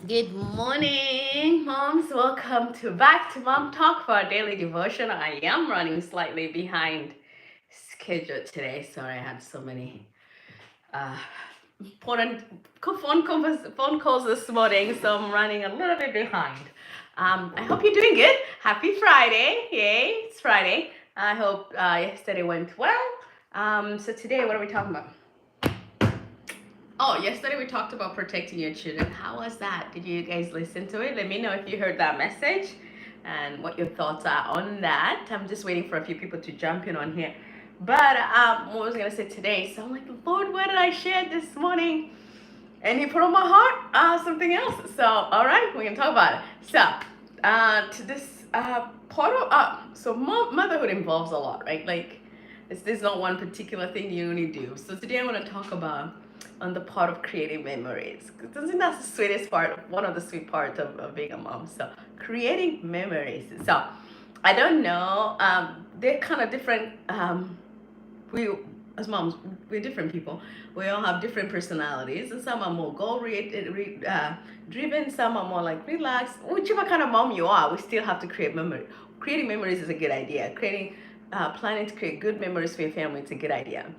Good morning, moms. Welcome to back to Mom Talk for our daily devotion. I am running slightly behind schedule today. Sorry, I had so many uh, important phone calls this morning, so I'm running a little bit behind. I hope you're doing good. Happy Friday! Yay, it's Friday. I hope yesterday went well. So today, what are we talking about? Oh, yesterday we talked about protecting your children. How was that? Did you guys listen to it? Let me know if you heard that message and what your thoughts are on that. I'm just waiting for a few people to jump in on here. But what was I gonna say today? So I'm like, Lord, what did I share this morning? And He put on my heart something else. So all right, we can talk about it. So to this part of motherhood involves a lot, right? Like there's not one particular thing you only do. So today I want to talk about on the part of creating memories. Because I think that's the sweetest part, one of the sweet parts of being a mom. So creating memories. So I don't know. They're kind of different. We as moms, we're different people. We all have different personalities, and some are more driven. Some are more like relaxed. Whichever kind of mom you are, we still have to create memory. Creating memories is a good idea. Planning to create good memories for your family is a good idea.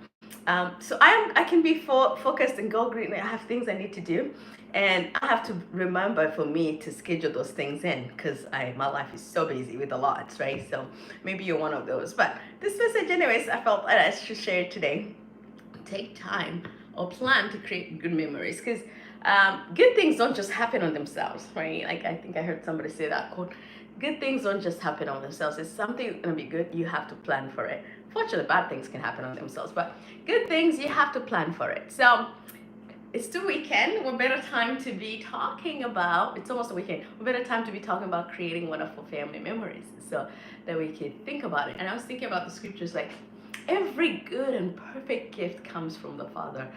I can be focused and go green. I have things I need to do, and I have to remember for me to schedule those things in because I my life is so busy with a lot, right? So maybe you're one of those. But this message, anyways, I felt that I should share it today. Take time or plan to create good memories because good things don't just happen on themselves, right? Like I think I heard somebody say that quote. Good things don't just happen on themselves. If something's gonna be good, you have to plan for it. Fortunately, bad things can happen on themselves, but good things you have to plan for it. So it's the weekend. What better time to be talking about? It's almost a weekend. What better time to be talking about creating wonderful family memories so that we can think about it. And I was thinking about the scriptures like every good and perfect gift comes from the Father,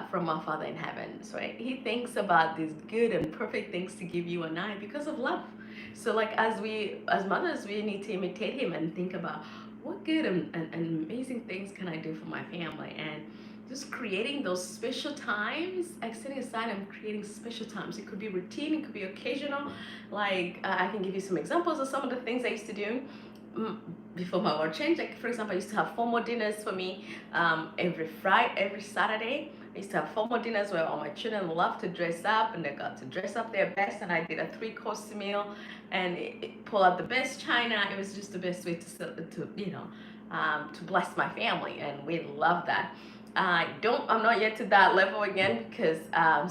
from our Father in heaven. Right? He thinks about these good and perfect things to give you and I because of love. So like as mothers, we need to imitate Him and think about what good and amazing things can I do for my family and just creating those special times, like setting aside and creating special times. It could be routine, it could be occasional. Like I can give you some examples of some of the things I used to do before my world changed. Like for example, I used to have formal dinners for me every Saturday. I used to have formal dinners where all my children love to dress up and they got to dress up their best. And I did a 3-course meal and pull out the best china. It was just the best way to bless my family, and we love that. I'm not yet to that level again because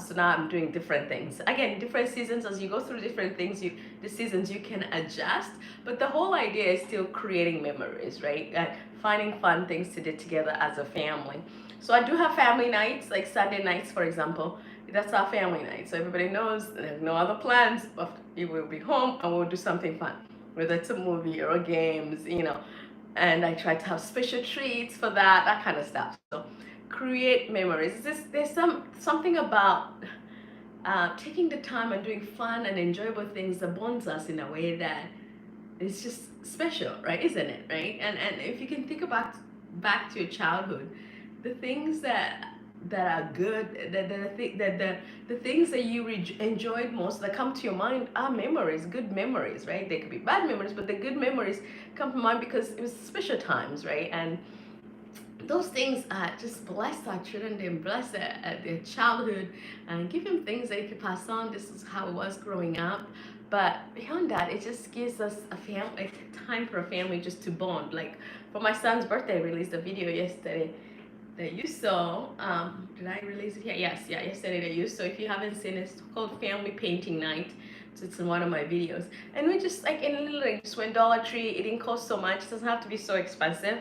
so now I'm doing different things. Again, different seasons, as you go through different things, the seasons you can adjust, but the whole idea is still creating memories, right? Finding fun things to do together as a family. So I do have family nights, like Sunday nights, for example. That's our family night. So everybody knows there's no other plans, but we will be home and we'll do something fun, whether it's a movie or games. And I try to have special treats for that kind of stuff. So create memories. There's something about taking the time and doing fun and enjoyable things that bonds us in a way that is just special, right? Isn't it, right? And if you can think about back to your childhood, the things that are good, the things that you enjoyed most that come to your mind are memories, good memories, right? They could be bad memories, but the good memories come to mind because it was special times, right? And those things just bless our children, they bless their childhood and give them things they could pass on. This is how it was growing up. But beyond that, it just gives us a family, time for a family just to bond. Like for my son's birthday, I released a video yesterday that you saw. Did I release it here? Yes, yeah, yesterday that you saw. If you haven't seen it, it's called Family Painting Night. So it's in one of my videos. And we just like in a little like, just went Dollar Tree. It didn't cost so much. It doesn't have to be so expensive.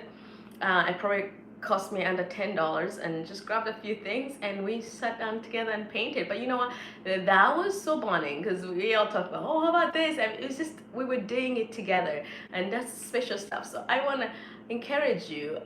It probably cost me under $10 and just grabbed a few things and we sat down together and painted. But you know what? That was so bonding because we all talked about, oh, how about this? And it was just, we were doing it together and that's special stuff. So I want to encourage you,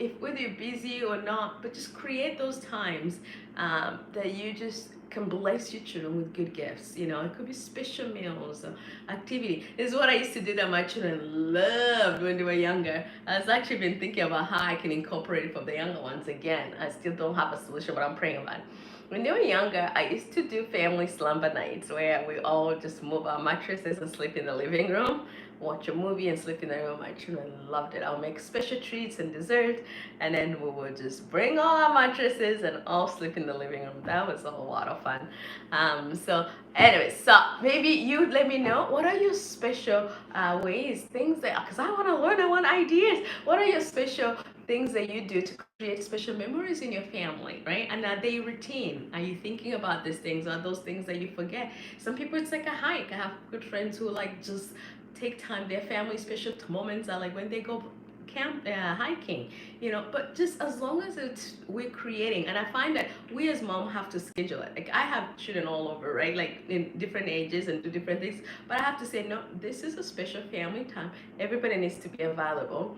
if whether you're busy or not, but just create those times that you just can bless your children with good gifts. You know, it could be special meals, activity. This is what I used to do that my children loved when they were younger. I was actually been thinking about how I can incorporate it for the younger ones again. I still don't have a solution, but I'm praying about it. When they were younger, I used to do family slumber nights where we all just move our mattresses and sleep in the living room, watch a movie and sleep in the room. My children loved it. I'll make special treats and dessert, and then we would just bring all our mattresses and all sleep in the living room. That was a lot of fun. So anyway, so maybe you let me know what are your special ways, things that, because I want to learn, I want ideas. What are your special things that you do to create special memories in your family, right? And are they routine? Are you thinking about these things? Are those things that you forget? Some people, it's like a hike. I have good friends who like just take time. Their family special moments are like when they go hiking, you know. But just as long as it's we're creating, and I find that we as mom have to schedule it. Like I have children all over, right? Like in different ages and do different things. But I have to say, no, this is a special family time. Everybody needs to be available,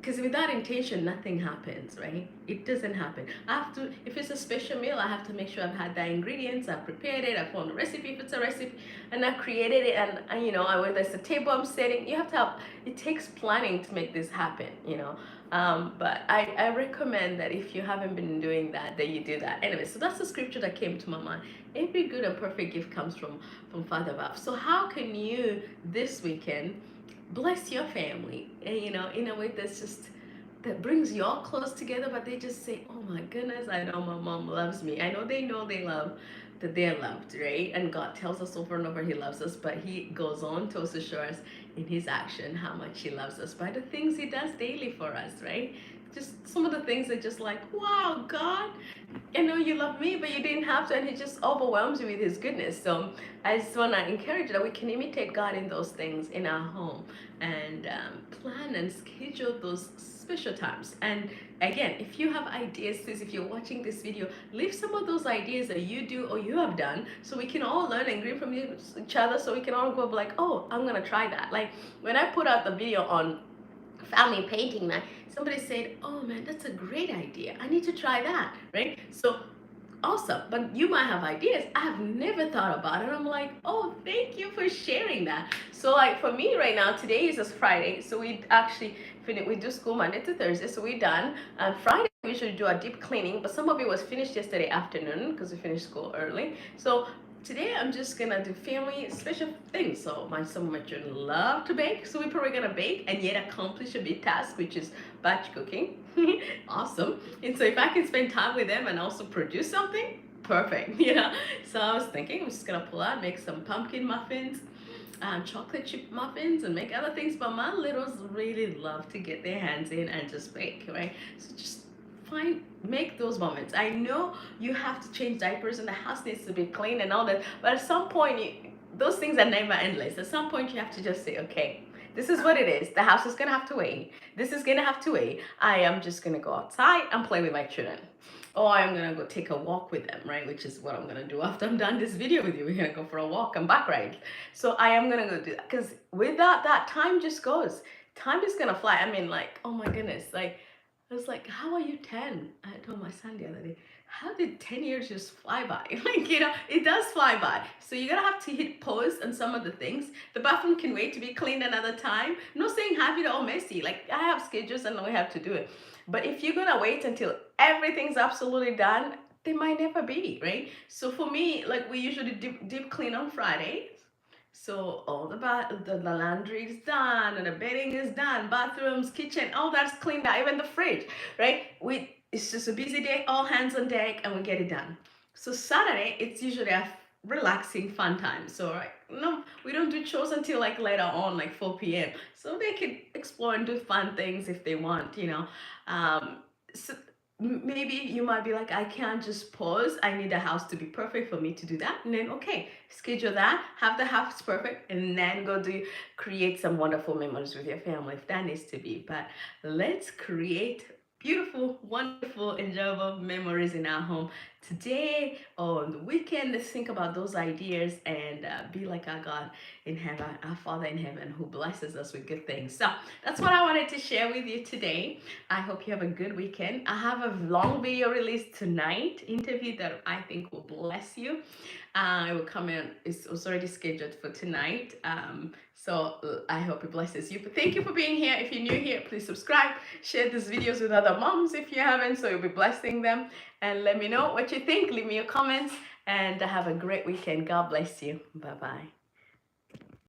because without intention nothing happens, right? It doesn't happen. I have to, if it's a special meal, I have to make sure I've had the ingredients, I've prepared it, I found the recipe if it's a recipe, and I created it. And you know, whether it's a table I'm setting, you have to have, it takes planning to make this happen, you know. But I recommend that if you haven't been doing that, that you do that anyway. So that's the scripture that came to my mind. Every good and perfect gift comes from Father above. So how can you this weekend bless your family, and you know, in a way that's just, that brings you all close together, but they just say, oh my goodness, I know my mom loves me. I know they love that they're loved, right? And God tells us over and over he loves us, but he goes on to also show us in his action how much he loves us by the things he does daily for us, right? Just some of the things that just like, wow, God, I know you love me, but you didn't have to, and he just overwhelms you with his goodness. So I just want to encourage that we can imitate God in those things in our home, and plan and schedule those special times. And again, if you have ideas, please, if you're watching this video, leave some of those ideas that you do or you have done, so we can all learn and glean from each other, so we can all go like, oh, I'm gonna try that. Like when I put out the video on family painting night, somebody said, oh man, that's a great idea, I need to try that, right? So awesome, but you might have ideas I have never thought about, and I'm like, oh, thank you for sharing that. So like for me right now, today is just Friday, so we actually finish, we do school Monday to Thursday, so we're done. And Friday we usually do a deep cleaning, but some of it was finished yesterday afternoon because we finished school early. So today I'm just gonna do family special things. So some of my children love to bake, so we're probably gonna bake and yet accomplish a big task, which is batch cooking. Awesome. And so if I can spend time with them and also produce something, perfect. You know. So I was thinking I'm just gonna pull out, make some pumpkin muffins, chocolate chip muffins, and make other things. But my littles really love to get their hands in and just bake, right? So just make those moments. I know you have to change diapers and the house needs to be clean and all that, but at some point those things are never endless. At some point you have to just say, okay, this is what it is. The house is gonna have to wait. This is gonna have to wait. I am just gonna go outside and play with my children, or I'm gonna go take a walk with them, right? Which is what I'm gonna do after I'm done this video with you. We're gonna go for a walk and back ride. So I am gonna go do that, because without that, time just goes. Time is gonna fly. I mean, like, oh my goodness, like I was like, how are you 10? I told my son the other day, how did 10 years just fly by? Like, you know, it does fly by. So you're gonna have to hit pause on some of the things. The bathroom can wait to be cleaned another time. I'm not saying have it all messy. Like I have schedules and we have to do it. But if you're gonna wait until everything's absolutely done, they might never be, right? So for me, like we usually deep clean on Friday. So all the laundry is done and the bedding is done, bathrooms, kitchen, all that's cleaned out, even the fridge, right? It's just a busy day, all hands on deck, and we get it done. So Saturday, it's usually a relaxing, fun time. So right, no, we don't do chores until like later on, like 4 p.m. So they can explore and do fun things if they want, you know. So maybe you might be like, I can't just pause, I need the house to be perfect for me to do that. And then okay, schedule that, have the house perfect, and then go do create some wonderful memories with your family if that needs to be. But let's create beautiful, wonderful, enjoyable memories in our home. today or on the weekend. Let's think about those ideas and be like our God in heaven, our Father in heaven who blesses us with good things. So that's what I wanted to share with you today. I hope you have a good weekend. I have a long video released tonight, interview that I think will bless you. It will come in, it's already scheduled for tonight. So I hope it blesses you. But thank you for being here. If you're new here, please subscribe, share these videos with other moms if you haven't, so you'll be blessing them. And let me know what you think. Leave me your comments and have a great weekend. God bless you. Bye bye.